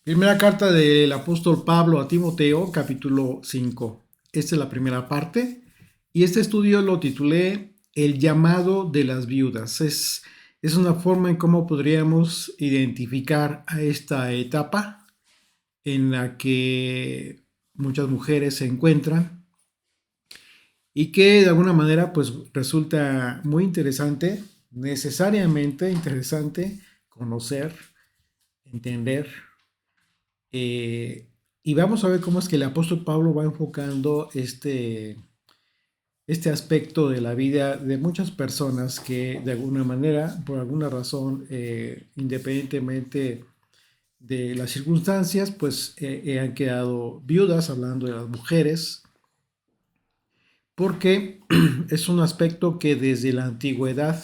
Primera carta del apóstol Pablo a Timoteo, capítulo 5. Esta es la primera parte y este estudio lo titulé El llamado de las viudas. Es una forma en cómo podríamos identificar a esta etapa en la que muchas mujeres se encuentran y que de alguna manera pues resulta muy interesante, necesariamente interesante conocer, entender. Eh, y vamos a ver cómo es que el apóstol Pablo va enfocando este aspecto de la vida de muchas personas que de alguna manera, por alguna razón, independientemente de las circunstancias, pues han quedado viudas, hablando de las mujeres, porque es un aspecto que desde la antigüedad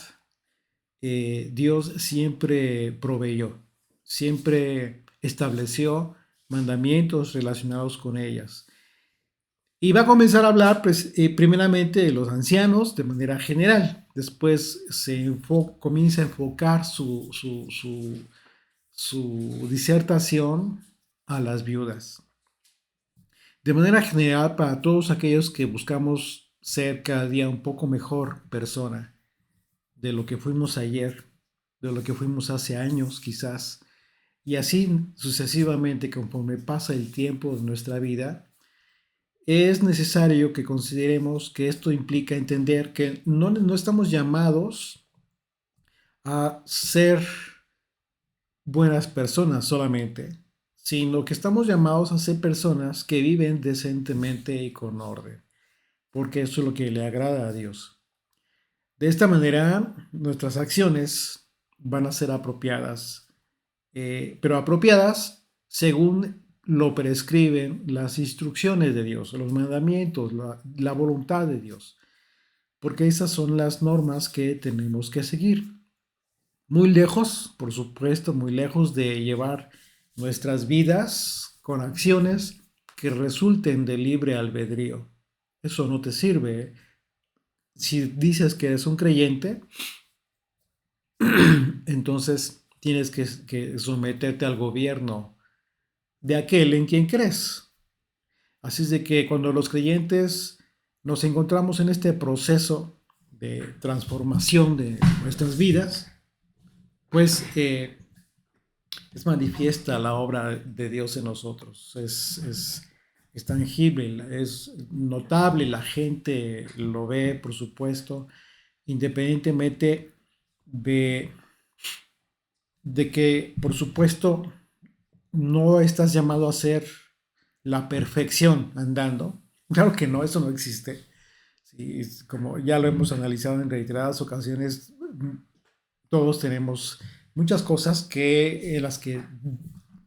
Dios siempre proveyó, siempre estableció mandamientos relacionados con ellas. Y va a comenzar a hablar, pues, primeramente de los ancianos de manera general. Después comienza a enfocar su disertación a las viudas. De manera general, para todos aquellos que buscamos ser cada día un poco mejor persona de lo que fuimos ayer, de lo que fuimos hace años quizás, y así sucesivamente conforme pasa el tiempo de nuestra vida, es necesario que consideremos que esto implica entender que no estamos llamados a ser buenas personas solamente, sino que estamos llamados a ser personas que viven decentemente y con orden, porque eso es lo que le agrada a Dios. De esta manera, nuestras acciones van a ser apropiadas, pero apropiadas según lo prescriben las instrucciones de Dios, los mandamientos, la voluntad de Dios, porque esas son las normas que tenemos que seguir. Muy lejos, por supuesto, muy lejos de llevar nuestras vidas con acciones que resulten de libre albedrío. Eso no te sirve, ¿eh? Si dices que eres un creyente, entonces tienes que someterte al gobierno de aquel en quien crees. Así es de que cuando los creyentes nos encontramos en este proceso de transformación de nuestras vidas, pues es manifiesta la obra de Dios en nosotros. Es tangible, es notable, la gente lo ve, por supuesto, independientemente de, de que, por supuesto, no estás llamado a ser la perfección andando. Claro que no, eso no existe. Sí, como ya lo hemos analizado en reiteradas ocasiones, todos tenemos muchas cosas en las que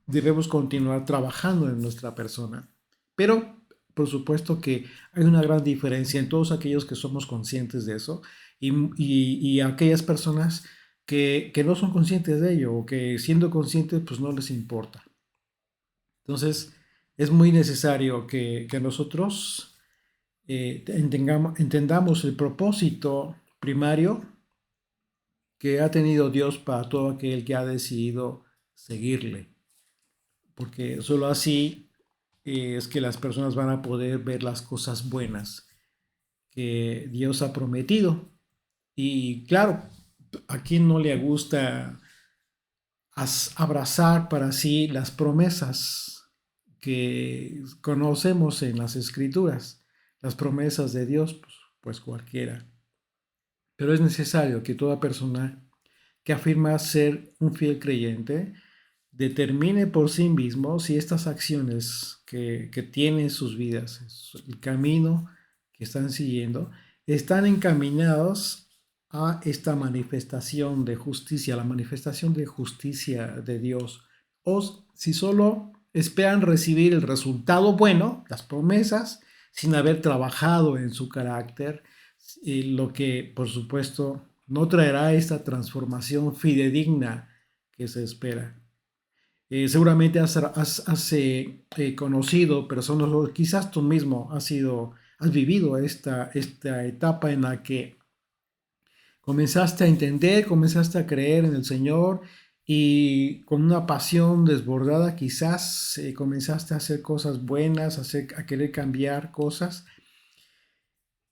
debemos continuar trabajando en nuestra persona. Pero, por supuesto que hay una gran diferencia en todos aquellos que somos conscientes de eso y aquellas personas que no son conscientes de ello o que siendo conscientes pues no les importa. Entonces, es muy necesario que nosotros entendamos el propósito primario que ha tenido Dios para todo aquel que ha decidido seguirle, porque solo así es que las personas van a poder ver las cosas buenas que Dios ha prometido. Y claro, a quien no le gusta abrazar para sí las promesas que conocemos en las escrituras, las promesas de Dios, pues cualquiera. Pero es necesario que toda persona que afirma ser un fiel creyente determine por sí mismo si estas acciones que tiene en sus vidas, el camino que están siguiendo, están encaminados a esta manifestación de justicia, la manifestación de justicia de Dios, o si solo esperan recibir el resultado bueno, las promesas, sin haber trabajado en su carácter, lo que por supuesto no traerá esta transformación fidedigna que se espera. Seguramente has conocido personas, o quizás tú mismo has vivido esta etapa en la que comenzaste a entender, comenzaste a creer en el Señor y con una pasión desbordada quizás comenzaste a hacer cosas buenas, a querer cambiar cosas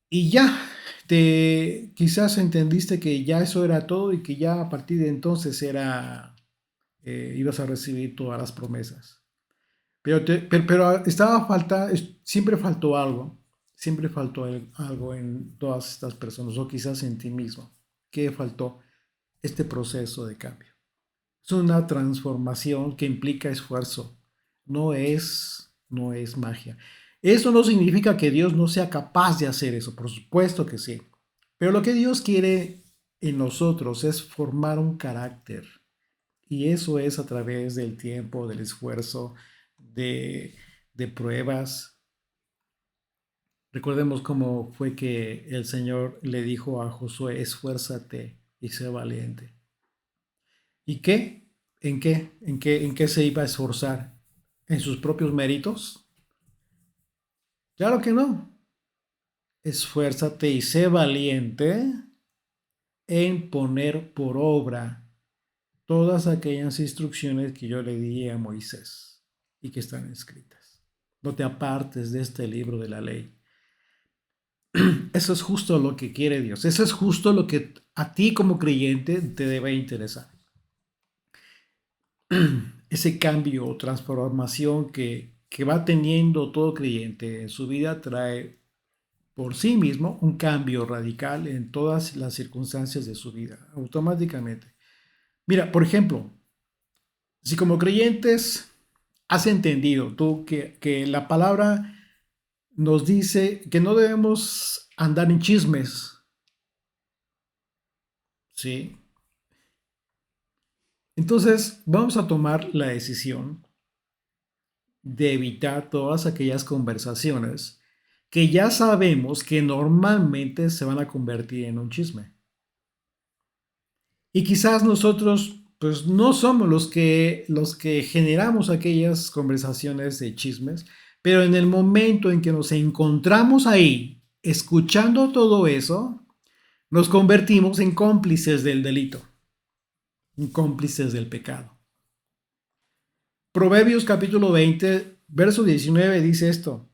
y ya, quizás entendiste que ya eso era todo y que ya a partir de entonces ibas a recibir todas las promesas. Pero siempre faltó algo, siempre faltó algo en todas estas personas, o quizás en ti mismo. ¿Qué faltó? Este proceso de cambio. Es una transformación que implica esfuerzo, no es magia. Eso no significa que Dios no sea capaz de hacer eso, por supuesto que sí. Pero lo que Dios quiere en nosotros es formar un carácter. Y eso es a través del tiempo, del esfuerzo, de, de pruebas. Recordemos cómo fue que el Señor le dijo a Josué, esfuérzate y sé valiente. ¿Y qué? ¿En qué? ¿En qué se iba a esforzar? ¿En sus propios méritos? Claro que no. Esfuérzate y sé valiente en poner por obra todas aquellas instrucciones que yo le di a Moisés y que están escritas. No te apartes de este libro de la ley. Eso es justo lo que quiere Dios. Eso es justo lo que a ti como creyente te debe interesar. Ese cambio o transformación que va teniendo todo creyente en su vida trae por sí mismo un cambio radical en todas las circunstancias de su vida, automáticamente. Mira, por ejemplo, si como creyentes has entendido tú que la palabra nos dice que no debemos andar en chismes, ¿sí? Entonces vamos a tomar la decisión de evitar todas aquellas conversaciones que ya sabemos que normalmente se van a convertir en un chisme. Y quizás nosotros pues no somos los que generamos aquellas conversaciones de chismes, pero en el momento en que nos encontramos ahí, escuchando todo eso, nos convertimos en cómplices del delito, en cómplices del pecado. Proverbios capítulo 20, verso 19 dice esto: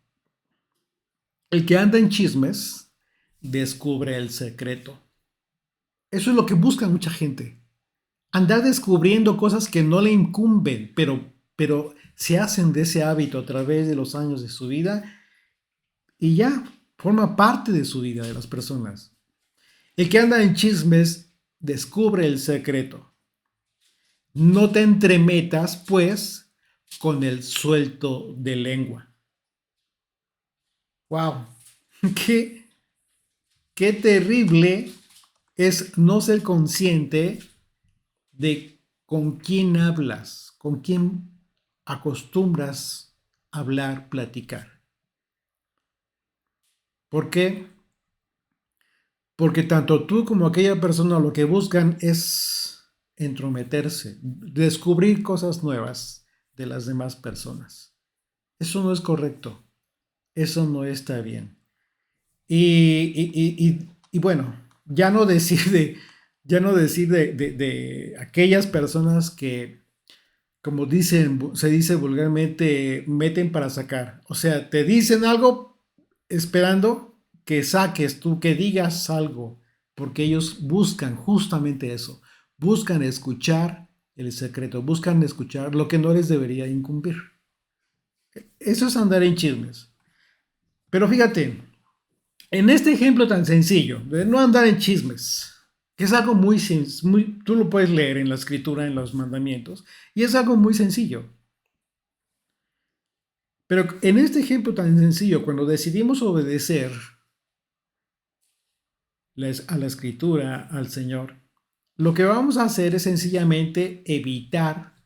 el que anda en chismes descubre el secreto. Eso es lo que busca mucha gente. Andar descubriendo cosas que no le incumben, pero se hacen de ese hábito a través de los años de su vida y ya forma parte de su vida de las personas. El que anda en chismes descubre el secreto. No te entremetas, pues, con el suelto de lengua. ¡Wow! ¡Qué, qué terrible es no ser consciente de con quién hablas, con quién acostumbras hablar, platicar? ¿Por qué? Porque tanto tú como aquella persona lo que buscan es entrometerse, descubrir cosas nuevas de las demás personas. Eso no es correcto, eso no está bien. Y bueno, ya no decir de aquellas personas que, como se dice vulgarmente, meten para sacar. O sea, te dicen algo esperando que saques tú, que digas algo, porque ellos buscan justamente eso. Buscan escuchar el secreto, buscan escuchar lo que no les debería incumbir. Eso es andar en chismes. Pero fíjate, en este ejemplo tan sencillo, de no andar en chismes, que es algo tú lo puedes leer en la escritura, en los mandamientos, y es algo muy sencillo. Pero en este ejemplo tan sencillo, cuando decidimos obedecer a la escritura, al Señor, lo que vamos a hacer es sencillamente evitar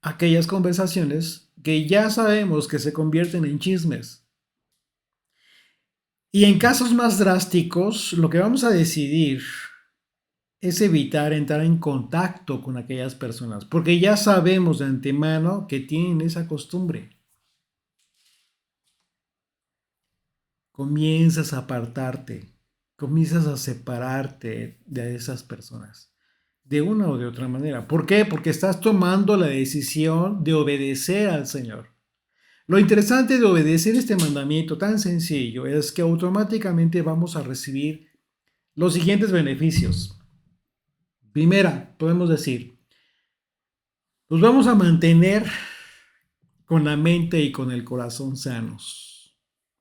aquellas conversaciones que ya sabemos que se convierten en chismes. Y en casos más drásticos, lo que vamos a decidir es evitar entrar en contacto con aquellas personas, porque ya sabemos de antemano que tienen esa costumbre. Comienzas a apartarte, comienzas a separarte de esas personas. de una o de otra manera. ¿Por qué? Porque estás tomando la decisión de obedecer al Señor. Lo interesante de obedecer este mandamiento tan sencillo es que automáticamente vamos a recibir los siguientes beneficios. Primera, podemos decir, nos vamos a mantener con la mente y con el corazón sanos,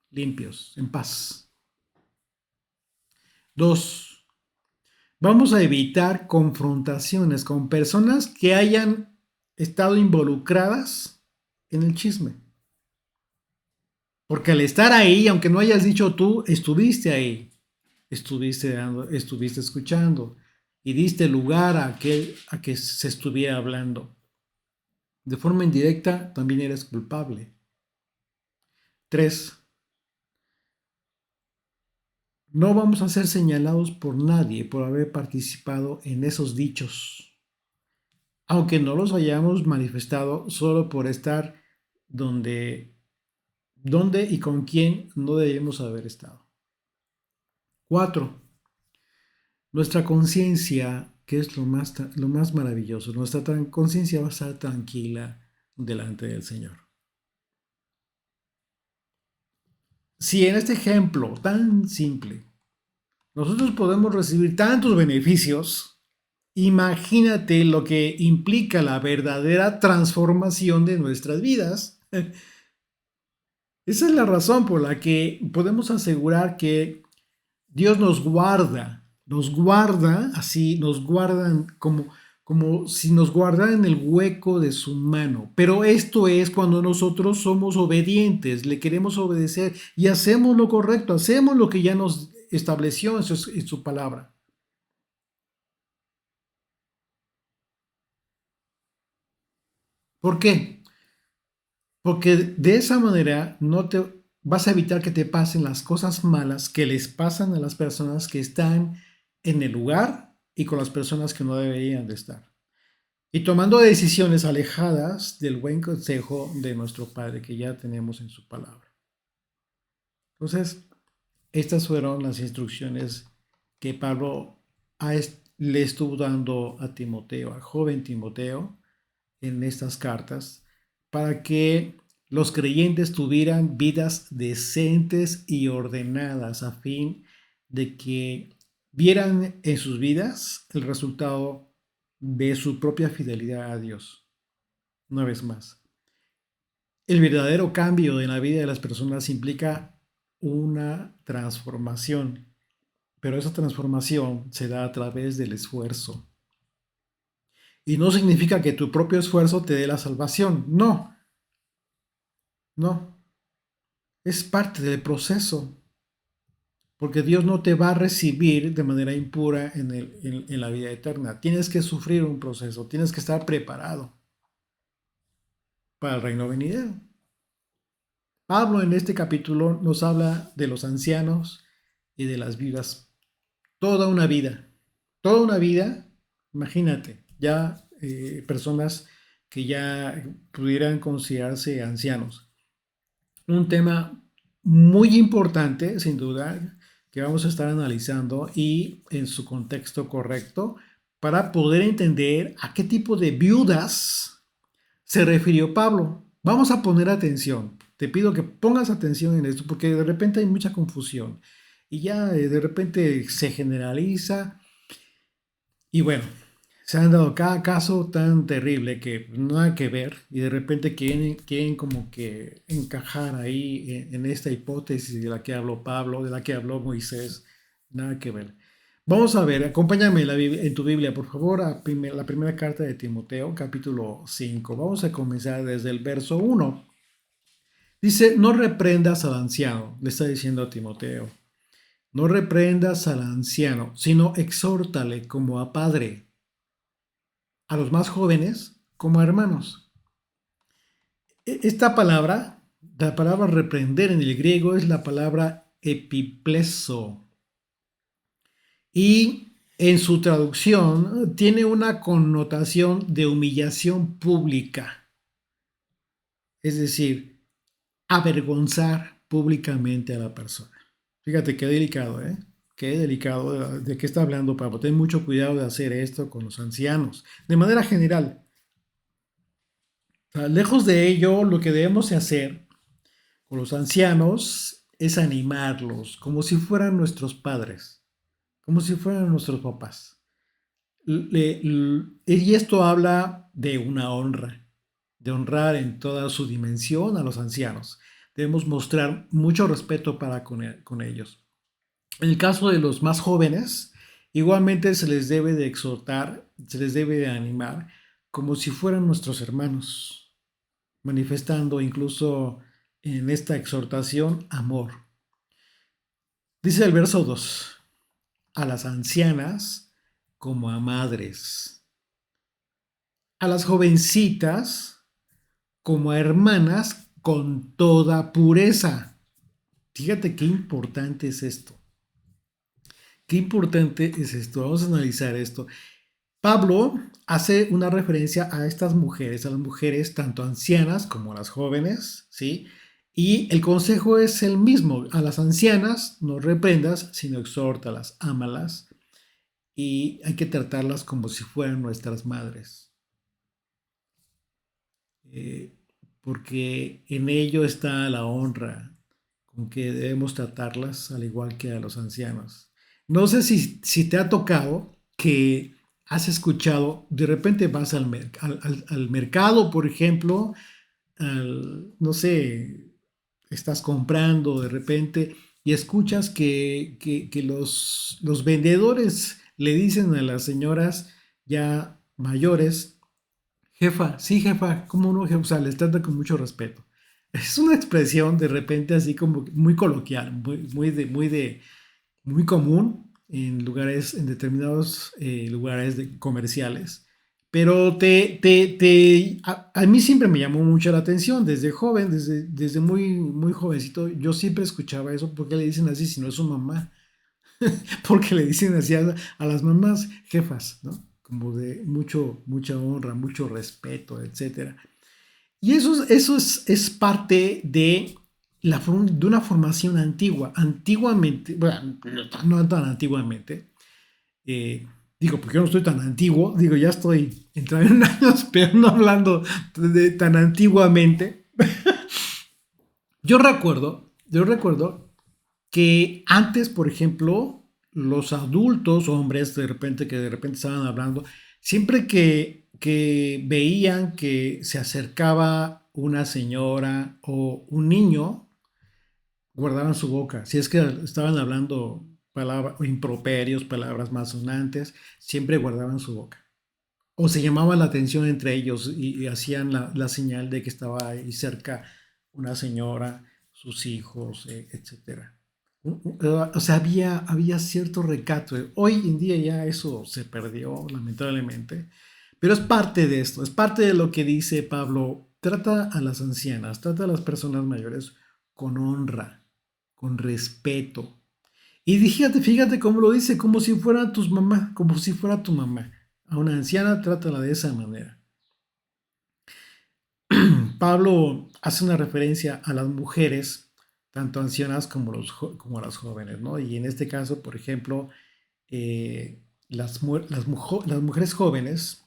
limpios, en paz. Dos, vamos a evitar confrontaciones con personas que hayan estado involucradas en el chisme. Porque al estar ahí, aunque no hayas dicho tú, estuviste ahí, estuviste escuchando y diste lugar a que se estuviera hablando. De forma indirecta, también eres culpable. Tres, no vamos a ser señalados por nadie por haber participado en esos dichos, aunque no los hayamos manifestado solo por estar donde y con quién no debemos haber estado. Cuatro, nuestra conciencia, que es lo más maravilloso, nuestra conciencia va a estar tranquila delante del Señor. Si en este ejemplo tan simple nosotros podemos recibir tantos beneficios, imagínate lo que implica la verdadera transformación de nuestras vidas. Esa es la razón por la que podemos asegurar que Dios nos guarda así, nos guardan como si nos guardara en el hueco de su mano. Pero esto es cuando nosotros somos obedientes, le queremos obedecer y hacemos lo correcto, hacemos lo que ya nos estableció en su palabra. ¿Por qué? Porque de esa manera no te vas a evitar que te pasen las cosas malas que les pasan a las personas que están en el lugar y con las personas que no deberían de estar. Y tomando decisiones alejadas del buen consejo de nuestro Padre que ya tenemos en su palabra. Entonces, estas fueron las instrucciones que Pablo le estuvo dando a Timoteo, al joven Timoteo, en estas cartas, para que los creyentes tuvieran vidas decentes y ordenadas a fin de que vieran en sus vidas el resultado de su propia fidelidad a Dios. Una vez más, el verdadero cambio en la vida de las personas implica una transformación, pero esa transformación se da a través del esfuerzo. Y no significa que tu propio esfuerzo te dé la salvación, no, no, es parte del proceso, porque Dios no te va a recibir de manera impura en la vida eterna. Tienes que sufrir un proceso, tienes que estar preparado para el reino venidero. Pablo en este capítulo nos habla de los ancianos y de las viudas. Toda una vida, imagínate, ya personas que ya pudieran considerarse ancianos. Un tema muy importante, sin duda, que vamos a estar analizando y en su contexto correcto para poder entender a qué tipo de viudas se refirió Pablo. Vamos a poner atención. Te pido que pongas atención en esto porque de repente hay mucha confusión y ya de repente se generaliza y bueno, se han dado cada caso tan terrible que nada que ver y de repente quieren como que encajar ahí en esta hipótesis de la que habló Pablo, de la que habló Moisés, nada que ver. Vamos a ver, acompáñame en tu Biblia, por favor, a la primera carta de Timoteo, capítulo 5. Vamos a comenzar desde el verso 1. Dice, no reprendas al anciano, le está diciendo a Timoteo. No reprendas al anciano, sino exhórtale como a padre, a los más jóvenes como a hermanos. Esta palabra, la palabra reprender en el griego es la palabra epipleso. Y en su traducción tiene una connotación de humillación pública. Es decir, avergonzar públicamente a la persona. Fíjate qué delicado, ¿eh? qué delicado de qué está hablando Pablo. Ten mucho cuidado de hacer esto con los ancianos. De manera general, o sea, lejos de ello, lo que debemos de hacer con los ancianos es animarlos como si fueran nuestros padres, como si fueran nuestros papás. Y esto habla de una honra, de honrar en toda su dimensión a los ancianos. Debemos mostrar mucho respeto para con ellos. En el caso de los más jóvenes, igualmente se les debe de exhortar, se les debe de animar como si fueran nuestros hermanos, manifestando incluso en esta exhortación amor. Dice el verso 2: a las ancianas como a madres, a las jovencitas como a hermanas con toda pureza. Fíjate qué importante es esto. Qué importante es esto. Vamos a analizar esto. Pablo hace una referencia a estas mujeres, a las mujeres tanto ancianas como a las jóvenes, ¿sí? Y el consejo es el mismo. A las ancianas no reprendas, sino exhórtalas, ámalas, y hay que tratarlas como si fueran nuestras madres. Eh, Porque en ello está la honra con que debemos tratarlas al igual que a los ancianos. No sé si te ha tocado que has escuchado, de repente vas al mercado, por ejemplo, no sé, estás comprando de repente y escuchas que los vendedores le dicen a las señoras ya mayores: jefa, sí, jefa, ¿cómo no, jefa? O sea, les trata con mucho respeto. Es una expresión de repente así como muy coloquial, muy común en lugares, en determinados lugares comerciales. Pero a mí siempre me llamó mucho la atención, desde joven, desde muy jovencito, yo siempre escuchaba eso. ¿Por qué le dicen así si no es su mamá? Porque le dicen así a las mamás jefas, ¿no? Como de mucha honra, mucho respeto, etcétera. Y es parte de una formación antigua. Antiguamente, bueno, no tan antiguamente, eh, digo, porque yo no estoy tan antiguo, digo, ya estoy entrando en años, pero no hablando de tan antiguamente. Yo recuerdo que antes, por ejemplo, los adultos, hombres, que de repente estaban hablando, siempre que veían que se acercaba una señora o un niño, guardaban su boca. Si es que estaban hablando palabras, improperios, palabras malsonantes, siempre guardaban su boca. O se llamaba la atención entre ellos y hacían la señal de que estaba ahí cerca una señora, sus hijos, etcétera. O sea, había cierto recato. Hoy en día ya eso se perdió, lamentablemente. Pero es parte de esto, es parte de lo que dice Pablo. Trata a las ancianas, trata a las personas mayores con honra, con respeto. Y fíjate cómo lo dice, como si fuera tus mamá, como si fuera tu mamá. A una anciana trátala de esa manera. Pablo hace una referencia a las mujeres, tanto ancianas como a las jóvenes, ¿no? Y en este caso, por ejemplo, las mujeres jóvenes,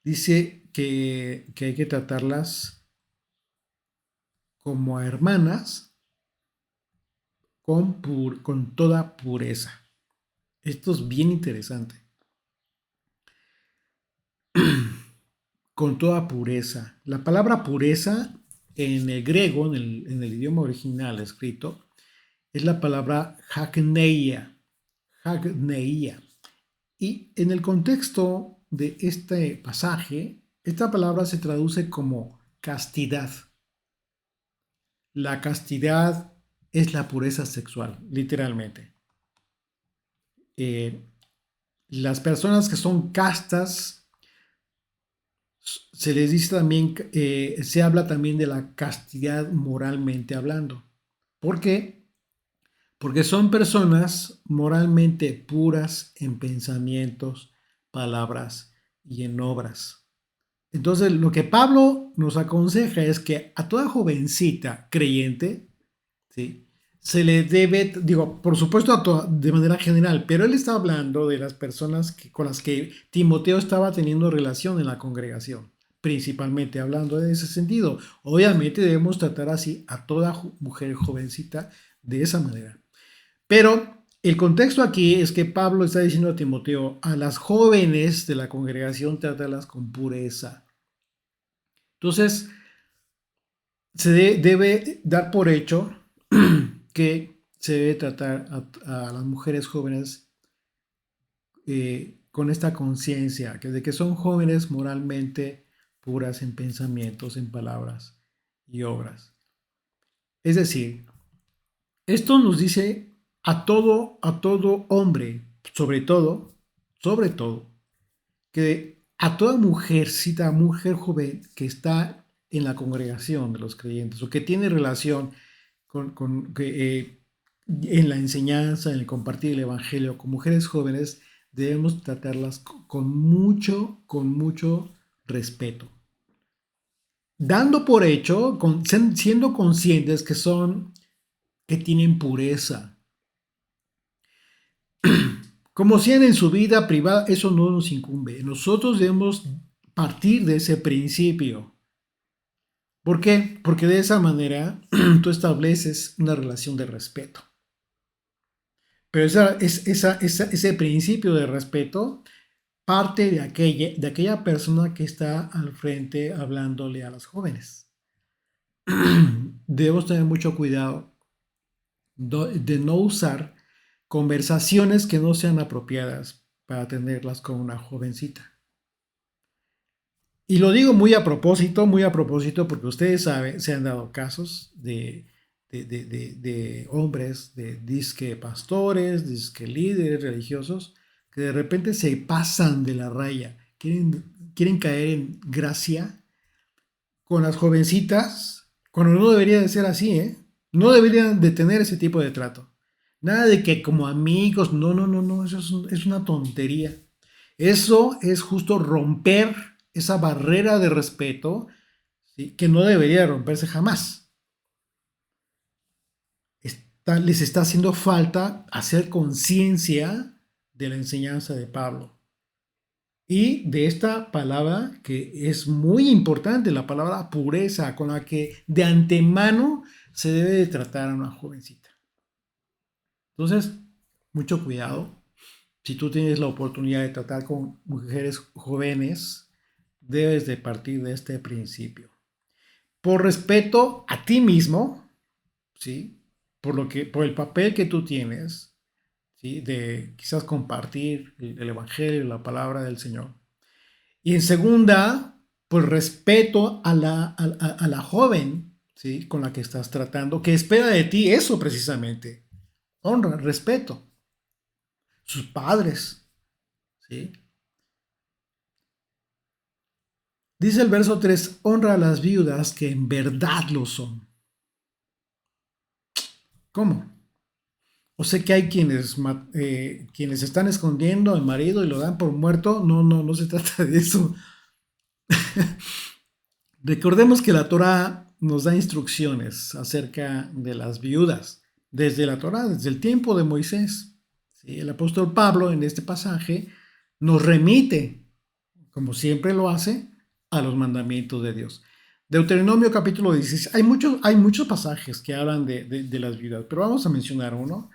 dice que hay que tratarlas como a hermanas con toda pureza. Esto es bien interesante. Con toda pureza. La palabra pureza en el griego, en el idioma original escrito, es la palabra hagneia. Hagneia. Y en el contexto de este pasaje, esta palabra se traduce como castidad. La castidad es la pureza sexual, literalmente. Eh, las personas que son castas, se les dice también, se habla también de la castidad moralmente hablando. ¿Por qué? Porque son personas moralmente puras en pensamientos, palabras y en obras. Entonces, lo que Pablo nos aconseja es que a toda jovencita creyente, ¿sí?, se le debe, digo, por supuesto de manera general, pero él está hablando de las personas con las que Timoteo estaba teniendo relación en la congregación, principalmente hablando en ese sentido. Obviamente debemos tratar así a toda mujer jovencita de esa manera. Pero el contexto aquí es que Pablo está diciendo a Timoteo, a las jóvenes de la congregación, trátalas con pureza. Entonces, debe dar por hecho que se debe tratar a las mujeres jóvenes con esta conciencia de que son jóvenes moralmente puras en pensamientos, en palabras y obras. Es decir, esto nos dice a todo hombre, sobre todo, que a toda mujercita, mujer joven que está en la congregación de los creyentes o que tiene relación en la enseñanza, en el compartir el evangelio con mujeres jóvenes, debemos tratarlas con mucho respeto. Dando por hecho, siendo conscientes que tienen pureza. Como sean en su vida privada, eso no nos incumbe. Nosotros debemos partir de ese principio. ¿Por qué? Porque de esa manera tú estableces una relación de respeto. Pero ese principio de respeto parte de aquella persona que está al frente hablándole a las jóvenes. Debemos tener mucho cuidado de no usar conversaciones que no sean apropiadas para tenerlas con una jovencita. Y lo digo muy a propósito, porque ustedes saben, se han dado casos de hombres, de disque pastores, disque líderes religiosos, que de repente se pasan de la raya, quieren caer en gracia con las jovencitas, cuando no debería de ser así, ¿eh? No deberían de tener ese tipo de trato. Nada de que como amigos, no, eso es una tontería. Eso es justo romper esa barrera de respeto, ¿sí? Que no debería romperse jamás. Les está haciendo falta hacer conciencia de la enseñanza de Pablo y de esta palabra que es muy importante, la palabra pureza, con la que de antemano se debe de tratar a una jovencita. Entonces, mucho cuidado. Si tú tienes la oportunidad de tratar con mujeres jóvenes, debes de partir de este principio. Por respeto a ti mismo, ¿sí? Por el papel que tú tienes, ¿sí? De quizás compartir el evangelio, la palabra del Señor. Y en segunda, pues respeto a la joven, ¿sí? Con la que estás tratando, que espera de ti eso precisamente. Honra, respeto. Sus padres, ¿sí? Dice el verso 3, honra a las viudas que en verdad lo son. ¿Cómo? O sea que hay quienes están escondiendo al marido y lo dan por muerto. No se trata de eso. Recordemos que la Torá nos da instrucciones acerca de las viudas. Desde la Torá, desde el tiempo de Moisés. ¿Sí? El apóstol Pablo en este pasaje nos remite, como siempre lo hace, a los mandamientos de Dios. Deuteronomio capítulo 16. Hay muchos pasajes que hablan de las viudas, pero vamos a mencionar uno.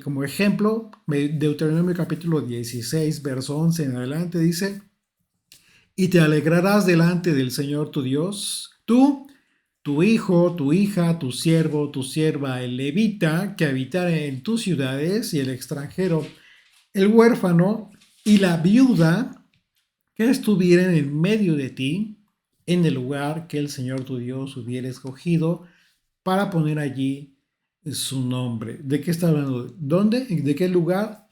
Como ejemplo, Deuteronomio capítulo 16, verso 11 en adelante dice, y te alegrarás delante del Señor tu Dios, tú, tu hijo, tu hija, tu siervo, tu sierva, el levita que habitare en tus ciudades y el extranjero, el huérfano y la viuda que estuvieren en medio de ti, en el lugar que el Señor tu Dios hubiera escogido para poner allí su nombre. ¿De qué está hablando? ¿Dónde? ¿De qué lugar?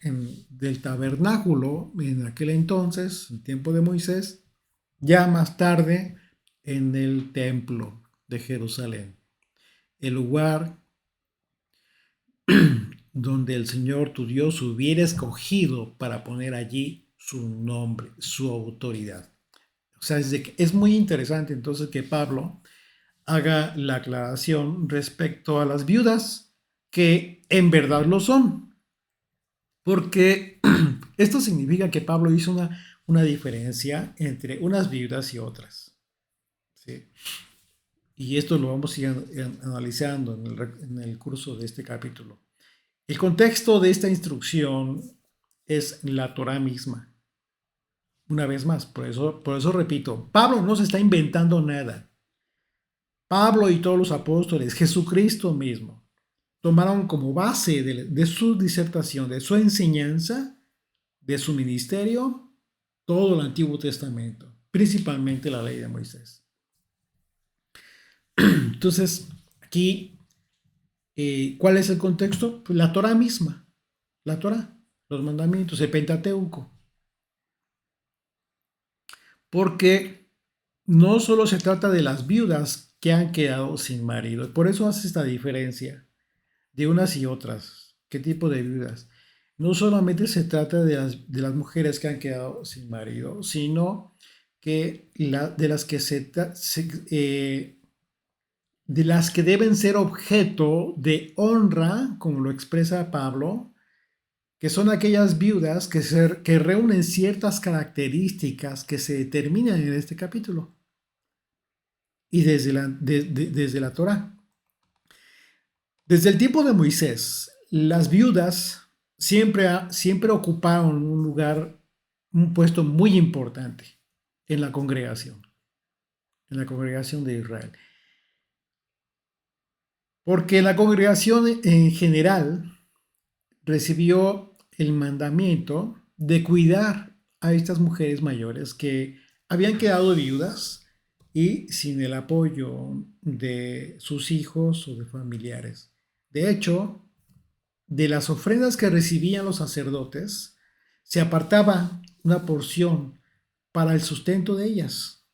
Del tabernáculo, en aquel entonces, en tiempo de Moisés, ya más tarde en el templo de Jerusalén. El lugar donde el Señor tu Dios hubiera escogido para poner allí su nombre, su autoridad. O sea, es muy interesante entonces que Pablo haga la aclaración respecto a las viudas, que en verdad lo son. Porque esto significa que Pablo hizo una diferencia entre unas viudas y otras. ¿Sí? Y esto lo vamos a ir analizando en el curso de este capítulo. El contexto de esta instrucción es la Torá misma. Una vez más, por eso repito, Pablo no se está inventando nada. Pablo y todos los apóstoles, Jesucristo mismo, tomaron como base de su disertación, de su enseñanza, de su ministerio, todo el Antiguo Testamento, principalmente la ley de Moisés. Entonces, aquí, ¿cuál es el contexto? Pues la Torah misma, la Torah, los mandamientos, el Pentateuco. Porque no solo se trata de las viudas que han quedado sin marido, por eso hace esta diferencia de unas y otras. ¿Qué tipo de viudas? No solamente se trata de las mujeres que han quedado sin marido, sino que de las que de las que deben ser objeto de honra, como lo expresa Pablo, que son aquellas viudas que reúnen ciertas características que se determinan en este capítulo y desde la Torá. Desde el tiempo de Moisés, las viudas siempre ocuparon un lugar, un puesto muy importante en la congregación de Israel. Porque la congregación en general recibió el mandamiento de cuidar a estas mujeres mayores que habían quedado viudas y sin el apoyo de sus hijos o de familiares. De hecho, de las ofrendas que recibían los sacerdotes, se apartaba una porción para el sustento de ellas.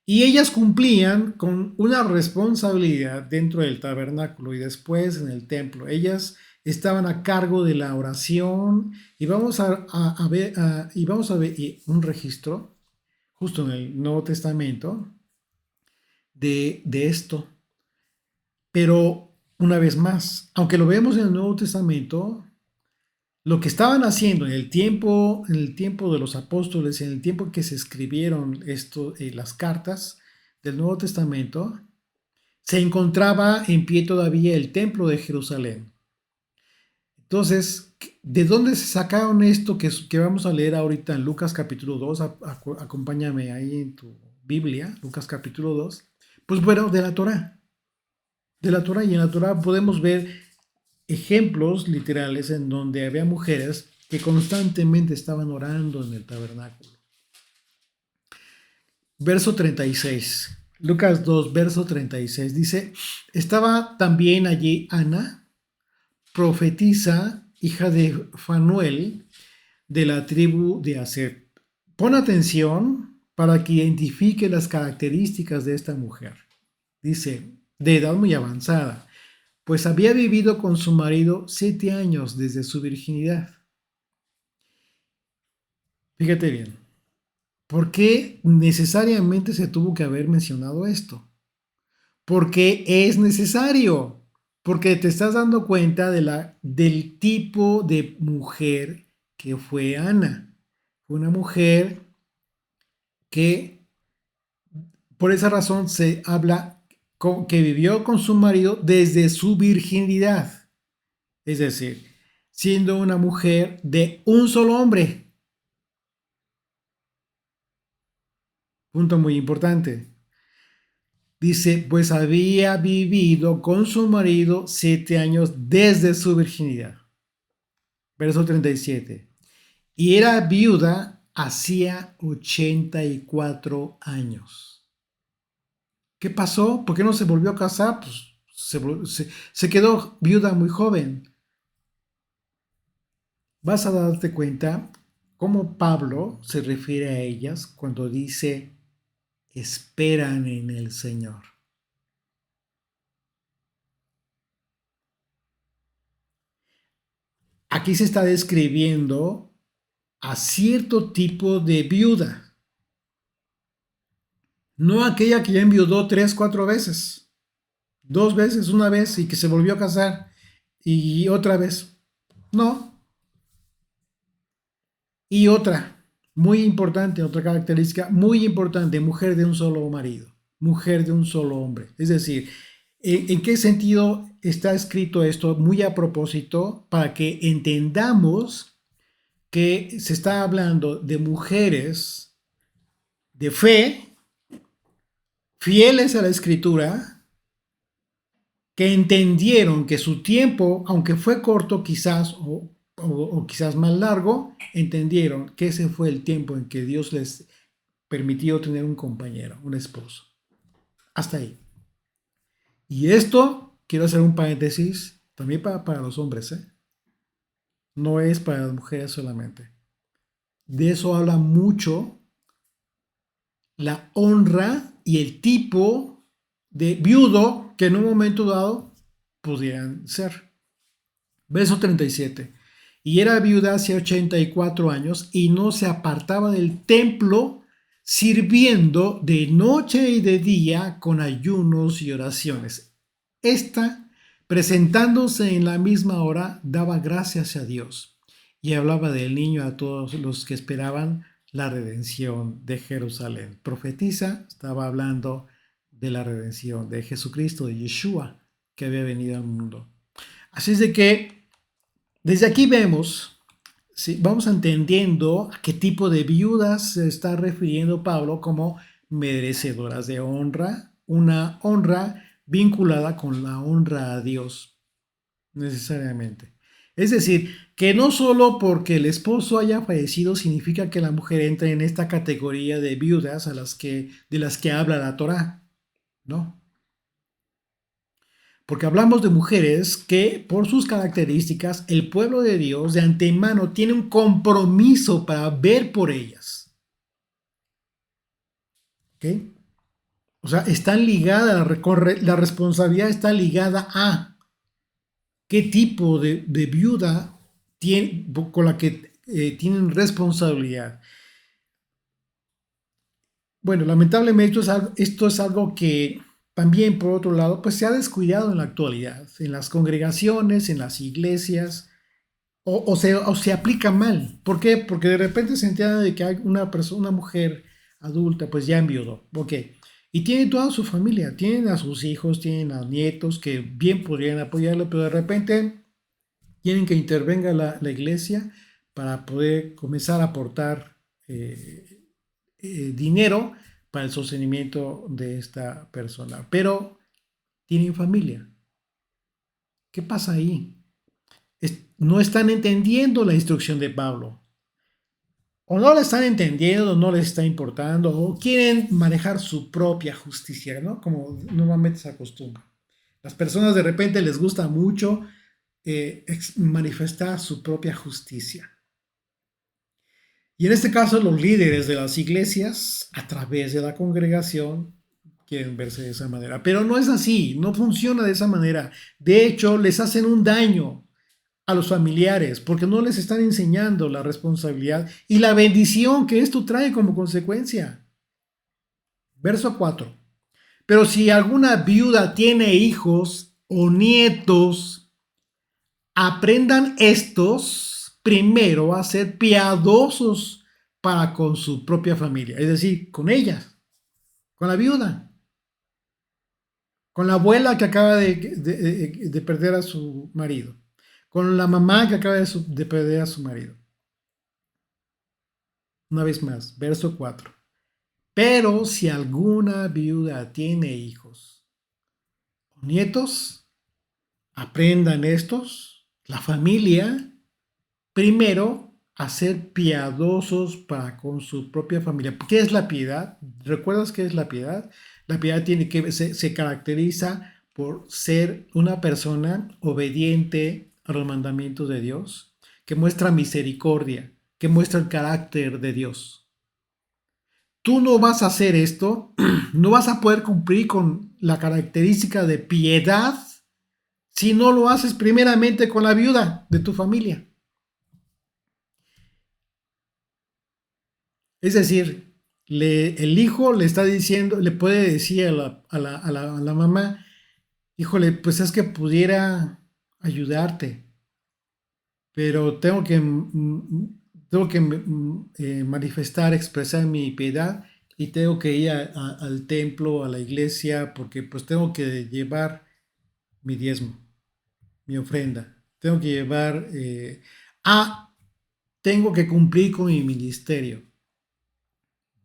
Y ellas cumplían con una responsabilidad dentro del tabernáculo y después en el templo. Ellas estaban a cargo de la oración y vamos a ver un registro justo en el Nuevo Testamento de esto. Pero una vez más, aunque lo vemos en el Nuevo Testamento, lo que estaban haciendo en el tiempo de los apóstoles, en el tiempo en que se escribieron las cartas del Nuevo Testamento, se encontraba en pie todavía el templo de Jerusalén. Entonces, ¿de dónde se sacaron esto que vamos a leer ahorita en Lucas capítulo 2? Acompáñame ahí en tu Biblia, Lucas capítulo 2. Pues bueno, de la Torá. De la Torá, y en la Torá podemos ver ejemplos literales en donde había mujeres que constantemente estaban orando en el tabernáculo. Verso 36. Lucas 2, verso 36 dice, estaba también allí Ana, profetisa, hija de Fanuel, de la tribu de Aser. Pon atención para que identifique las características de esta mujer. Dice, de edad muy avanzada, pues había vivido con su marido 7 años desde su virginidad. Fíjate bien, ¿por qué necesariamente se tuvo que haber mencionado esto? Porque es necesario, porque te estás dando cuenta del tipo de mujer que fue Ana. Fue una mujer que por esa razón se habla que vivió con su marido desde su virginidad. Es decir, siendo una mujer de un solo hombre. Punto muy importante. Dice, pues había vivido con su marido 7 años desde su virginidad. Verso 37. Y era viuda hacía 84 años. ¿Qué pasó? ¿Por qué no se volvió a casar? Pues se quedó viuda muy joven. Vas a darte cuenta cómo Pablo se refiere a ellas cuando dice esperan en el Señor. Aquí se está describiendo a cierto tipo de viuda, no aquella que ya enviudó 3, 4 veces, 2 veces, una vez y que se volvió a casar. Y otra vez, no. Y otra, muy importante, otra característica muy importante, mujer de un solo marido, mujer de un solo hombre. Es decir, ¿en qué sentido está escrito esto? Muy a propósito, para que entendamos que se está hablando de mujeres de fe, fieles a la escritura, que entendieron que su tiempo, aunque fue corto quizás o quizás más largo, entendieron que ese fue el tiempo en que Dios les permitió tener un compañero, un esposo. Hasta ahí. Y esto, quiero hacer un paréntesis, también para los hombres, ¿eh? No es para las mujeres solamente. De eso habla mucho la honra y el tipo de viudo que en un momento dado pudieran ser. Verso 37. Y era viuda hace 84 años y no se apartaba del templo, sirviendo de noche y de día con ayunos y oraciones. Esta, presentándose en la misma hora, daba gracias a Dios y hablaba del niño a todos los que esperaban la redención de Jerusalén. Profetiza, estaba hablando de la redención de Jesucristo, de Yeshua, que había venido al mundo. Así es de que desde aquí vemos, ¿sí? Vamos entendiendo a qué tipo de viudas se está refiriendo Pablo como merecedoras de honra, una honra vinculada con la honra a Dios, necesariamente. Es decir, que no solo porque el esposo haya fallecido significa que la mujer entre en esta categoría de viudas de las que habla la Torá, ¿no? Porque hablamos de mujeres que por sus características el pueblo de Dios de antemano tiene un compromiso para ver por ellas. ¿Ok? O sea, están ligadas, la responsabilidad está ligada a qué tipo de viuda con la que tienen responsabilidad. Bueno, lamentablemente esto es algo que también, por otro lado, pues se ha descuidado en la actualidad, en las congregaciones, en las iglesias. O se aplica mal. ¿Por qué? Porque de repente se entera de que hay una persona, una mujer adulta, pues ya enviudó. Ok. Y tiene toda su familia, tienen a sus hijos, tienen a nietos que bien podrían apoyarle, pero de repente tienen que intervenga la iglesia para poder comenzar a aportar dinero para el sostenimiento de esta persona. Pero tienen familia. ¿Qué pasa ahí? No están entendiendo la instrucción de Pablo. O no la están entendiendo, no les está importando, o quieren manejar su propia justicia, ¿no? Como normalmente se acostumbra. Las personas de repente les gusta mucho manifestar su propia justicia. Y en este caso los líderes de las iglesias, a través de la congregación, quieren verse de esa manera. Pero no es así, no funciona de esa manera. De hecho, les hacen un daño a los familiares porque no les están enseñando la responsabilidad y la bendición que esto trae como consecuencia. Verso 4. Pero si alguna viuda tiene hijos o nietos, aprendan estos primero a ser piadosos para con su propia familia, es decir, con ellas, con la viuda, con la abuela que acaba de perder a su marido, con la mamá que acaba de perder a su marido. Una vez más, verso 4. Pero si alguna viuda tiene hijos o nietos, aprendan estos, la familia, primero a ser piadosos para con su propia familia. ¿Qué es la piedad? ¿Recuerdas qué es la piedad? La piedad se caracteriza por ser una persona obediente a los mandamientos de Dios, que muestra misericordia, que muestra el carácter de Dios. Tú no vas a hacer esto, no vas a poder cumplir con la característica de piedad si no lo haces primeramente con la viuda de tu familia. Es decir, el hijo le está diciendo, le puede decir a la mamá, híjole, pues es que pudiera ayudarte, pero tengo que manifestar, expresar mi piedad y tengo que ir al templo, a la iglesia, porque pues tengo que llevar mi diezmo, mi ofrenda. Tengo que llevar, tengo que cumplir con mi ministerio.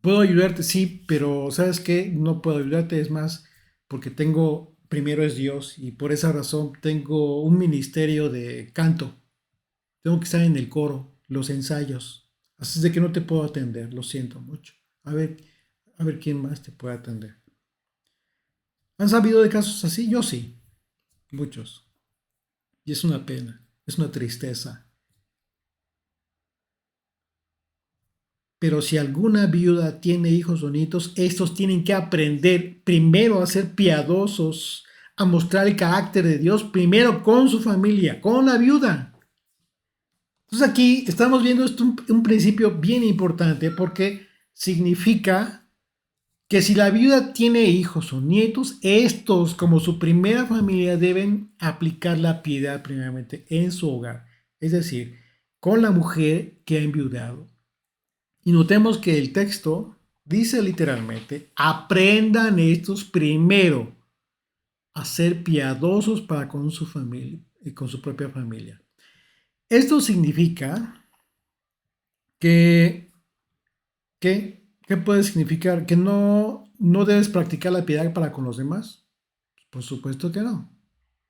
Puedo ayudarte, sí, pero ¿sabes qué? No puedo ayudarte, es más, porque primero es Dios y por esa razón tengo un ministerio de canto. Tengo que estar en el coro, los ensayos. Así es de que no te puedo atender, lo siento mucho. A ver quién más te puede atender. ¿Han sabido de casos así? Yo sí, muchos. Y es una pena, es una tristeza. Pero si alguna viuda tiene hijos o nietos, estos tienen que aprender primero a ser piadosos, a mostrar el carácter de Dios, primero con su familia, con la viuda. Entonces aquí estamos viendo esto, un principio bien importante porque significa que si la viuda tiene hijos o nietos, estos como su primera familia deben aplicar la piedad primeramente en su hogar, es decir, con la mujer que ha enviudado. Y notemos que el texto dice literalmente, aprendan estos primero a ser piadosos para con su familia y con su propia familia. Esto significa que, ¿qué puede significar? ¿Que no debes practicar la piedad para con los demás? Por supuesto que no.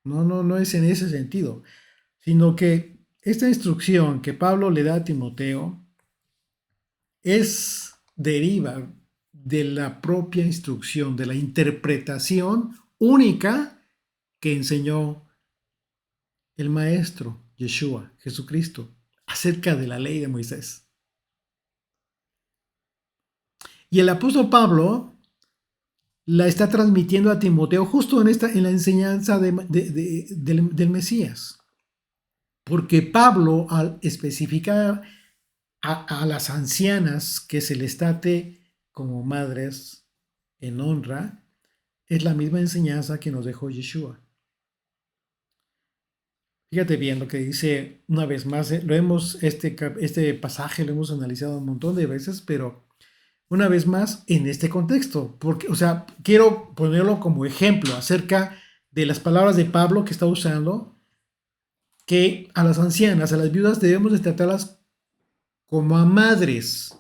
No es en ese sentido, sino que esta instrucción que Pablo le da a Timoteo deriva de la propia instrucción, de la interpretación única que enseñó el maestro Yeshua, Jesucristo, acerca de la ley de Moisés. Y el apóstol Pablo la está transmitiendo a Timoteo justo en la enseñanza del Mesías. Porque Pablo, al especificar a las ancianas que se les trate como madres en honra, es la misma enseñanza que nos dejó Yeshua. Fíjate bien lo que dice una vez más, este pasaje lo hemos analizado un montón de veces, pero una vez más en este contexto, porque, o sea, quiero ponerlo como ejemplo acerca de las palabras de Pablo que está usando, que a las ancianas, a las viudas debemos de tratarlas como a madres,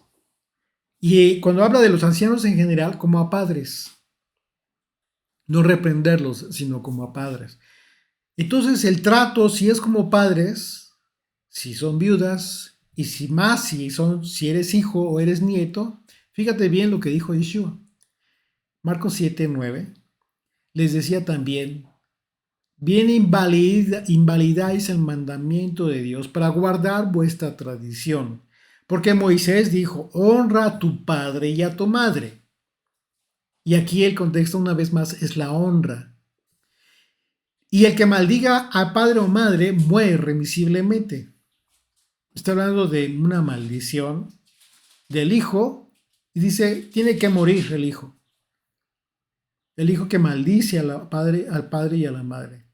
y cuando habla de los ancianos en general, como a padres, no reprenderlos, sino como a padres. Entonces el trato, si es como padres, si son viudas, y si eres hijo o eres nieto, fíjate bien lo que dijo Yeshua. Marcos 7:9 les decía también, bien invalidáis el mandamiento de Dios para guardar vuestra tradición. Porque Moisés dijo, honra a tu padre y a tu madre. Y aquí el contexto una vez más es la honra. Y el que maldiga a padre o madre muere remisiblemente. Está hablando de una maldición del hijo y dice, tiene que morir el hijo. El hijo que maldice al padre y a la madre.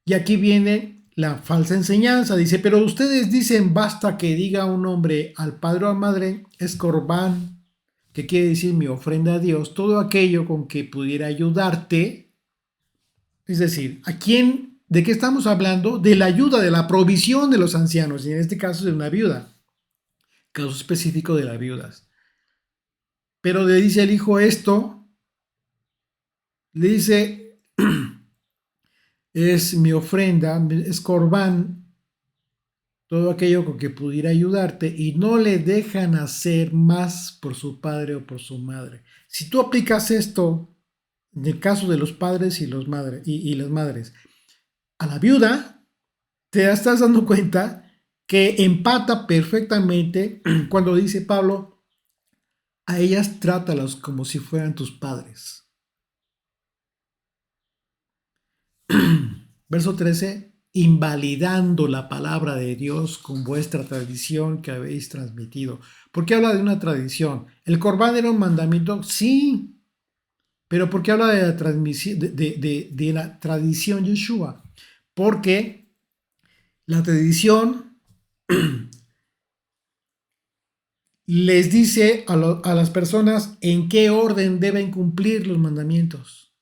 Y aquí viene la falsa enseñanza. Dice, pero ustedes dicen, basta que diga un hombre al padre o a madre, es corbán, que quiere decir mi ofrenda a Dios, todo aquello con que pudiera ayudarte. Es decir, ¿de qué estamos hablando? De la ayuda, de la provisión de los ancianos, y en este caso de una viuda. Caso específico de las viudas. Pero le dice al hijo esto, le dice, es mi ofrenda, es corbán, todo aquello con que pudiera ayudarte, y no le dejan hacer más por su padre o por su madre. Si tú aplicas esto, en el caso de los padres y las madres, a la viuda, te estás dando cuenta que empata perfectamente cuando dice Pablo, a ellas trátalas como si fueran tus padres. Verso 13, invalidando la palabra de Dios con vuestra tradición que habéis transmitido. ¿Por qué habla de una tradición? ¿El corbán era un mandamiento? Sí, pero ¿por qué habla de la transmisión, de la tradición Yeshua? porque la tradición les dice a las personas en qué orden deben cumplir los mandamientos.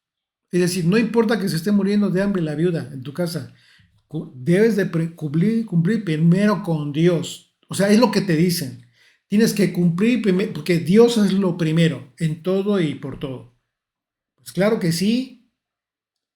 Es decir, no importa que se esté muriendo de hambre la viuda en tu casa, debes de cumplir primero con Dios. O sea, es lo que te dicen. Tienes que cumplir primero, porque Dios es lo primero, en todo y por todo. Pues claro que sí,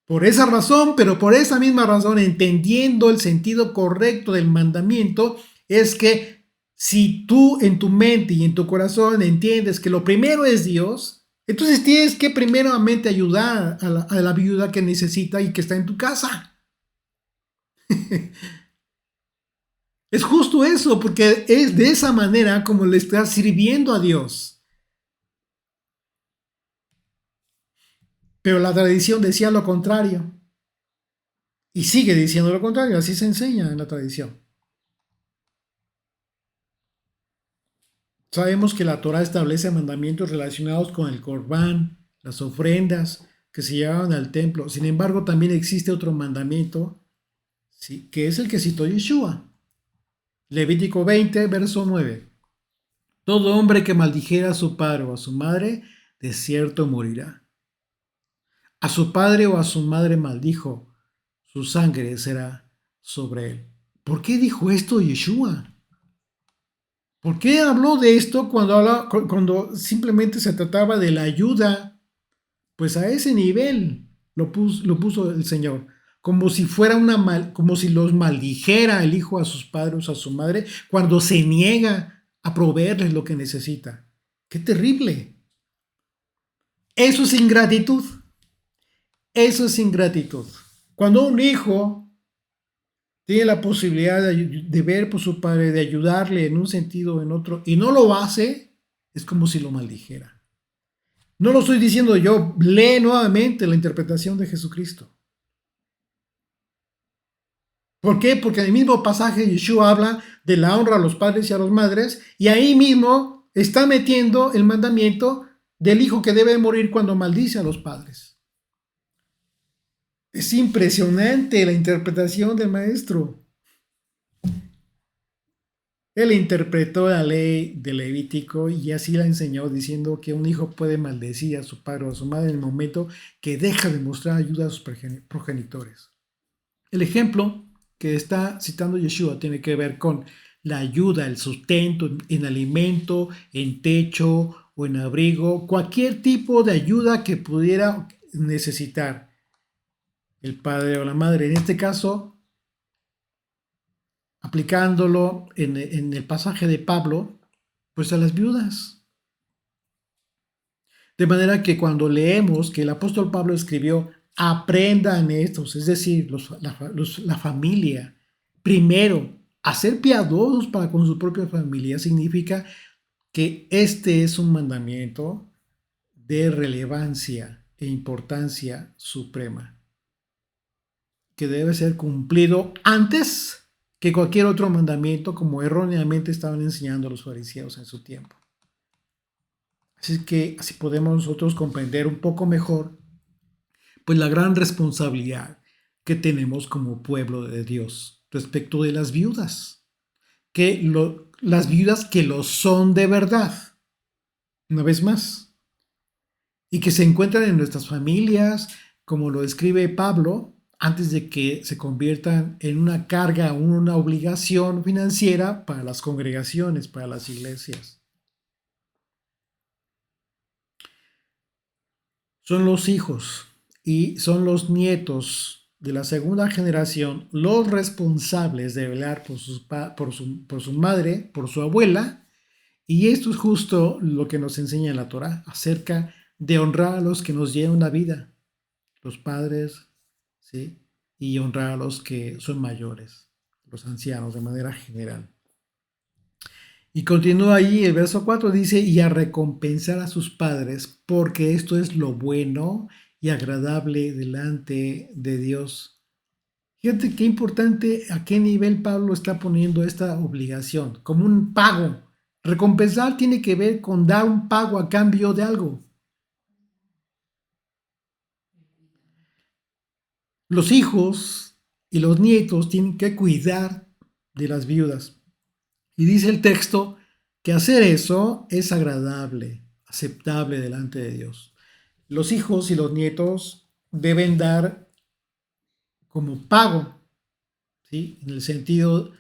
por esa razón, pero por esa misma razón, entendiendo el sentido correcto del mandamiento, es que si tú en tu mente y en tu corazón entiendes que lo primero es Dios, entonces tienes que primeramente ayudar a la viuda que necesita y que está en tu casa. Es justo eso, porque es de esa manera como le estás sirviendo a Dios. Pero la tradición decía lo contrario. Y sigue diciendo lo contrario, así se enseña en la tradición. Sabemos que la Torá establece mandamientos relacionados con el Corbán, las ofrendas que se llevaban al templo. Sin embargo, también existe otro mandamiento, ¿sí?, que es el que citó Yeshua. Levítico 20, verso 9. Todo hombre que maldijera a su padre o a su madre, de cierto morirá. A su padre o a su madre maldijo, su sangre será sobre él. ¿Por qué dijo esto Yeshua? ¿Por qué habló de esto cuando simplemente se trataba de la ayuda? Pues a ese nivel lo puso el Señor, como si fuera como si los maldijera el hijo a sus padres o a su madre cuando se niega a proveerles lo que necesita. ¡Qué terrible! Eso es ingratitud. Eso es ingratitud. Cuando un hijo tiene la posibilidad de ver por su padre, de ayudarle en un sentido o en otro, y no lo hace, es como si lo maldijera. No lo estoy diciendo yo, lee nuevamente la interpretación de Jesucristo. ¿Por qué? Porque en el mismo pasaje Yeshua habla de la honra a los padres y a las madres, y ahí mismo está metiendo el mandamiento del hijo que debe morir cuando maldice a los padres. Es impresionante la interpretación del maestro. Él interpretó la ley de Levítico y así la enseñó, diciendo que un hijo puede maldecir a su padre o a su madre en el momento que deja de mostrar ayuda a sus progenitores. El ejemplo que está citando Yeshua tiene que ver con la ayuda, el sustento en alimento, en techo o en abrigo, cualquier tipo de ayuda que pudiera necesitar el padre o la madre. En este caso, aplicándolo en el pasaje de Pablo, pues a las viudas. De manera que cuando leemos que el apóstol Pablo escribió, aprendan estos, es decir, la familia, primero, a ser piadosos para con su propia familia, significa que este es un mandamiento de relevancia e importancia suprema, que debe ser cumplido antes que cualquier otro mandamiento, como erróneamente estaban enseñando los fariseos en su tiempo. Así que así podemos nosotros comprender un poco mejor pues la gran responsabilidad que tenemos como pueblo de Dios respecto de las viudas, las viudas que lo son de verdad, una vez más, y que se encuentran en nuestras familias, como lo describe Pablo, antes de que se conviertan en una carga o una obligación financiera para las congregaciones, para las iglesias. Son los hijos y son los nietos de la segunda generación los responsables de velar por su madre, por su abuela, y esto es justo lo que nos enseña la Torá acerca de honrar a los que nos llevan la vida, los padres, ¿sí?, y honrar a los que son mayores, los ancianos de manera general. Y continúa ahí el verso 4, dice, y a recompensar a sus padres, porque esto es lo bueno y agradable delante de Dios. Fíjate qué importante a qué nivel Pablo está poniendo esta obligación, como un pago. Recompensar tiene que ver con dar un pago a cambio de algo. Los hijos y los nietos tienen que cuidar de las viudas. Y dice el texto que hacer eso es agradable, aceptable delante de Dios. Los hijos y los nietos deben dar como pago, ¿sí? En el sentido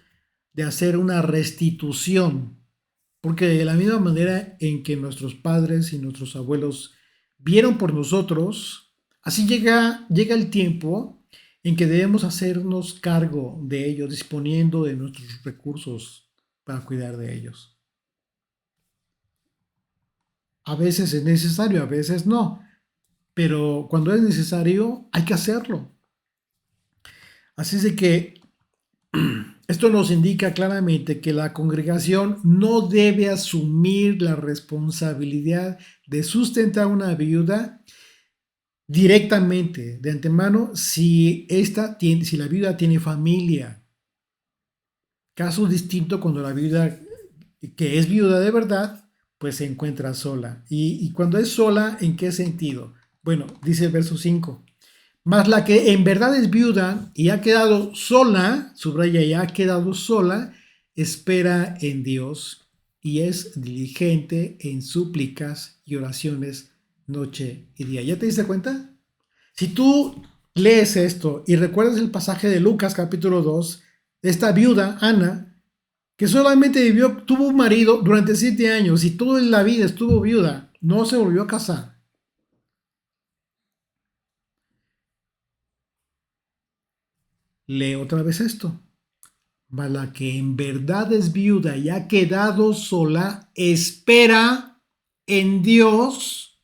de hacer una restitución, porque de la misma manera en que nuestros padres y nuestros abuelos vieron por nosotros, así llega el tiempo en que debemos hacernos cargo de ellos, disponiendo de nuestros recursos para cuidar de ellos. A veces es necesario, a veces no, pero cuando es necesario hay que hacerlo. Así es de que esto nos indica claramente que la congregación no debe asumir la responsabilidad de sustentar a una viuda directamente, de antemano, si la viuda tiene familia. Caso distinto cuando la viuda, que es viuda de verdad, pues se encuentra sola. Y cuando es sola, ¿en qué sentido? Bueno, dice el verso 5. Mas la que en verdad es viuda y ha quedado sola, subraya, y ha quedado sola, espera en Dios y es diligente en súplicas y oraciones noche y día. ¿Ya te diste cuenta? Si tú lees esto y recuerdas el pasaje de Lucas capítulo 2, de esta viuda, Ana, que solamente tuvo un marido durante 7 años y toda la vida estuvo viuda, no se volvió a casar. Lee otra vez esto. Mas la que en verdad es viuda y ha quedado sola, espera en Dios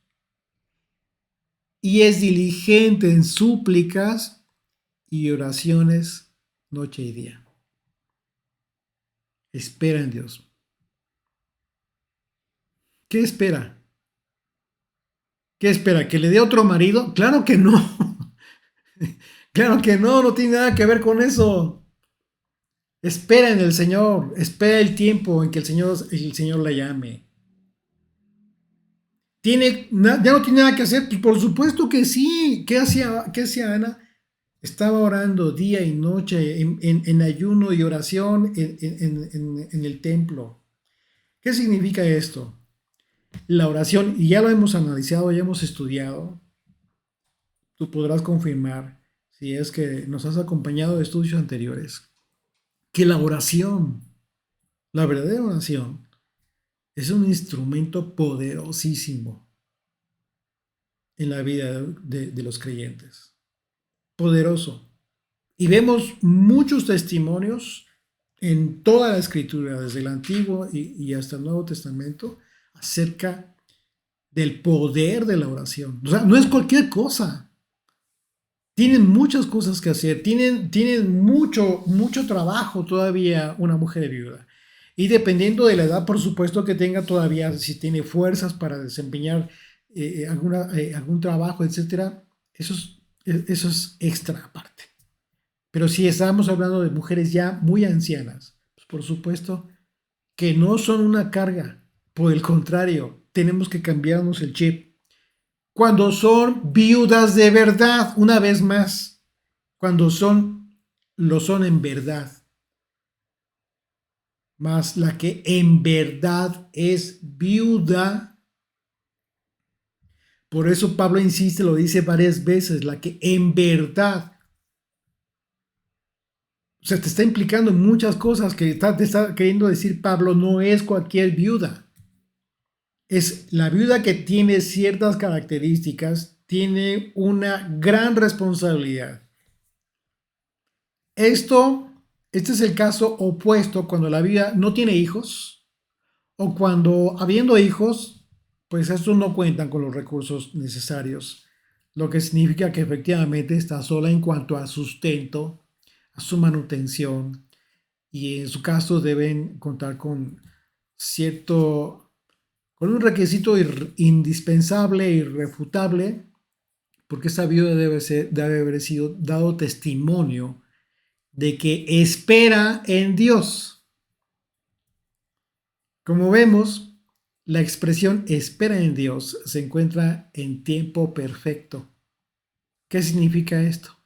y es diligente en súplicas y oraciones noche y día. Espera en Dios. ¿Qué espera? ¿Qué espera? ¿Que le dé otro marido? Claro que no. Claro que no, no tiene nada que ver con eso. Espera en el Señor, espera el tiempo en que el Señor la llame. ¿Ya no tiene nada que hacer? Pues por supuesto que sí. ¿Qué hacía Ana? Estaba orando día y noche en ayuno y oración en el templo. ¿Qué significa esto? La oración, y ya lo hemos analizado, ya hemos estudiado, tú podrás confirmar, si es que nos has acompañado de estudios anteriores, que la oración, la verdadera oración, es un instrumento poderosísimo en la vida de los creyentes. Poderoso. Y vemos muchos testimonios en toda la escritura, desde el Antiguo y hasta el Nuevo Testamento, acerca del poder de la oración. O sea, no es cualquier cosa. Tienen muchas cosas que hacer, tienen mucho trabajo todavía una mujer viuda. Y dependiendo de la edad, por supuesto que tenga todavía, si tiene fuerzas para desempeñar algún trabajo, etcétera, eso es extra aparte. Pero si estamos hablando de mujeres ya muy ancianas, pues por supuesto que no son una carga. Por el contrario, tenemos que cambiarnos el chip. Cuando son viudas de verdad, una vez más, cuando lo son en verdad. Mas la que en verdad es viuda, por eso Pablo insiste, lo dice varias veces, la que en verdad, o sea, te está implicando muchas cosas que te está queriendo decir Pablo, no es cualquier viuda. Es la viuda que tiene ciertas características, tiene una gran responsabilidad. Este es el caso opuesto cuando la viuda no tiene hijos o cuando habiendo hijos, pues estos no cuentan con los recursos necesarios, lo que significa que efectivamente está sola en cuanto a sustento, a su manutención y en su caso deben contar cierto, con un requisito indispensable e irrefutable, porque esta viuda debe haber sido dado testimonio de que espera en Dios. Como vemos, la expresión espera en Dios se encuentra en tiempo perfecto. ¿Qué significa esto?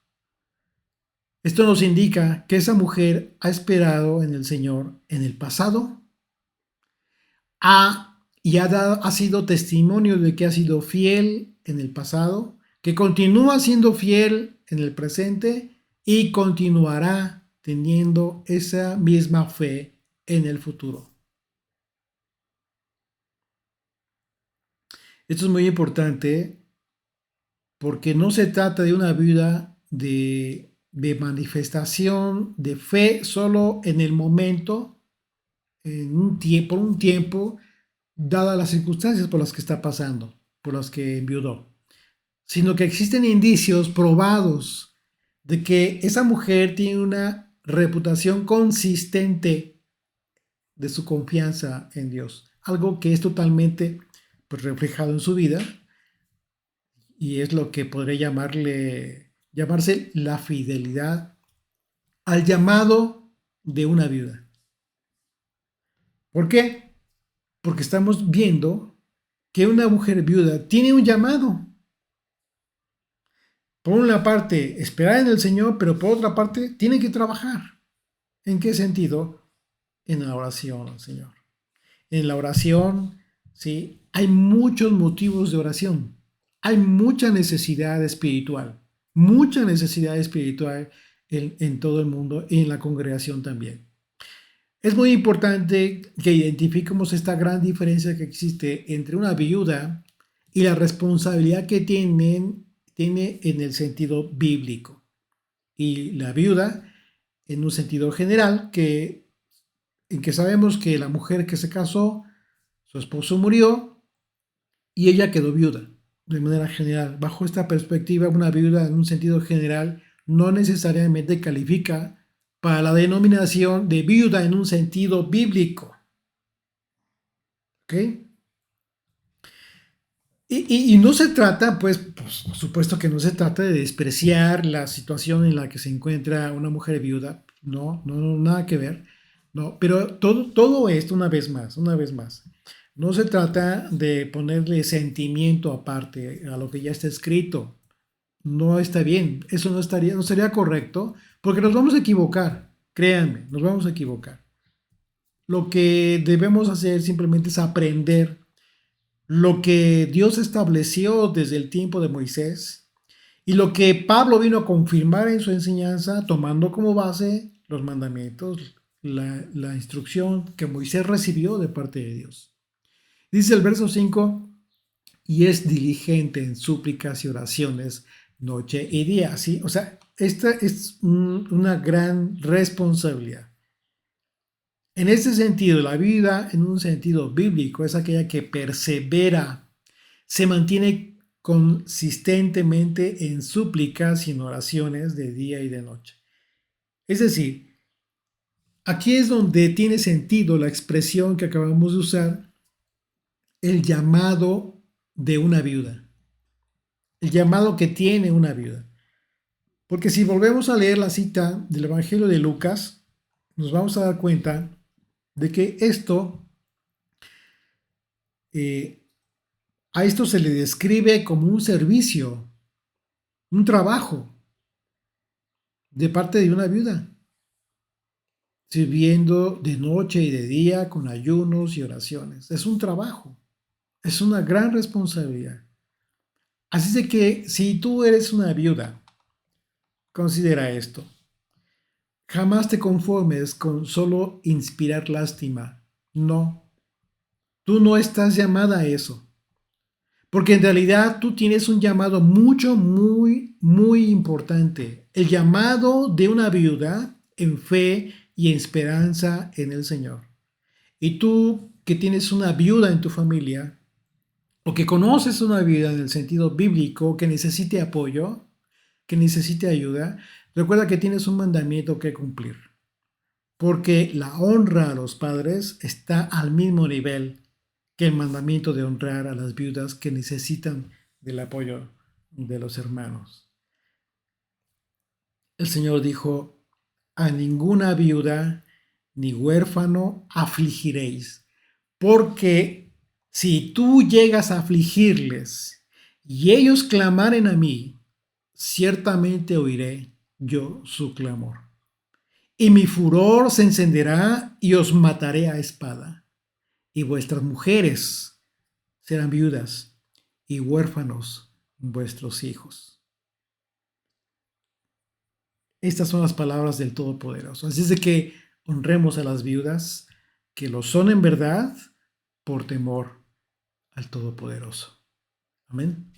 Esto nos indica que esa mujer ha esperado en el Señor en el pasado ha sido testimonio de que ha sido fiel en el pasado, que continúa siendo fiel en el presente y continuará teniendo esa misma fe en el futuro. Esto es muy importante porque no se trata de una vida de manifestación de fe solo en el momento, por un tiempo, dadas las circunstancias por las que está pasando, por las que enviudó, sino que existen indicios probados de que esa mujer tiene una reputación consistente de su confianza en Dios, algo que es totalmente pues, reflejado en su vida y es lo que podría llamarse la fidelidad al llamado de una viuda. ¿Por qué? Porque estamos viendo que una mujer viuda tiene un llamado. Por una parte, esperar en el Señor, pero por otra parte, tiene que trabajar. ¿En qué sentido? En la oración al Señor. En la oración, ¿sí? Hay muchos motivos de oración. Hay mucha necesidad espiritual en todo el mundo y en la congregación también. Es muy importante que identifiquemos esta gran diferencia que existe entre una viuda y la responsabilidad que tiene en el sentido bíblico. Y la viuda en un sentido general, en que sabemos que la mujer que se casó, su esposo murió y ella quedó viuda. De manera general, bajo esta perspectiva, una viuda en un sentido general no necesariamente califica para la denominación de viuda en un sentido bíblico. ¿Ok? Y no se trata, pues, por supuesto que no se trata de despreciar la situación en la que se encuentra una mujer viuda. No, no, no, nada que ver. No, pero todo esto, una vez más, no se trata de ponerle sentimiento aparte a lo que ya está escrito. No está bien. Eso no sería correcto, porque nos vamos a equivocar. Créanme, nos vamos a equivocar. Lo que debemos hacer simplemente es aprender lo que Dios estableció desde el tiempo de Moisés y lo que Pablo vino a confirmar en su enseñanza, tomando como base los mandamientos, la instrucción que Moisés recibió de parte de Dios. Dice el verso 5, y es diligente en súplicas y oraciones noche y día. ¿Sí? O sea, esta es una gran responsabilidad. En este sentido, la vida en un sentido bíblico es aquella que persevera, se mantiene consistentemente en súplicas y en oraciones de día y de noche. Es decir, aquí es donde tiene sentido la expresión que acabamos de usar, el llamado de una viuda, el llamado que tiene una viuda. Porque si volvemos a leer la cita del Evangelio de Lucas, nos vamos a dar cuenta de que a esto se le describe como un servicio, un trabajo de parte de una viuda, sirviendo de noche y de día con ayunos y oraciones. Es un trabajo, es una gran responsabilidad. Así de que si tú eres una viuda, considera esto. Jamás te conformes con solo inspirar lástima. No, tú no estás llamada a eso. Porque en realidad tú tienes un llamado muy importante. El llamado de una viuda en fe y esperanza en el Señor. Y tú que tienes una viuda en tu familia, o que conoces una viuda en el sentido bíblico que necesite apoyo, que necesite ayuda, recuerda que tienes un mandamiento que cumplir. Porque la honra a los padres está al mismo nivel que el mandamiento de honrar a las viudas que necesitan del apoyo de los hermanos. El Señor dijo, a ninguna viuda ni huérfano afligiréis, porque si tú llegas a afligirles y ellos clamaren a mí, ciertamente oiré yo su clamor. Y mi furor se encenderá y os mataré a espada, y vuestras mujeres serán viudas y huérfanos vuestros hijos. Estas son las palabras del Todopoderoso. Así es de que honremos a las viudas, que lo son en verdad, por temor al Todopoderoso. Amén.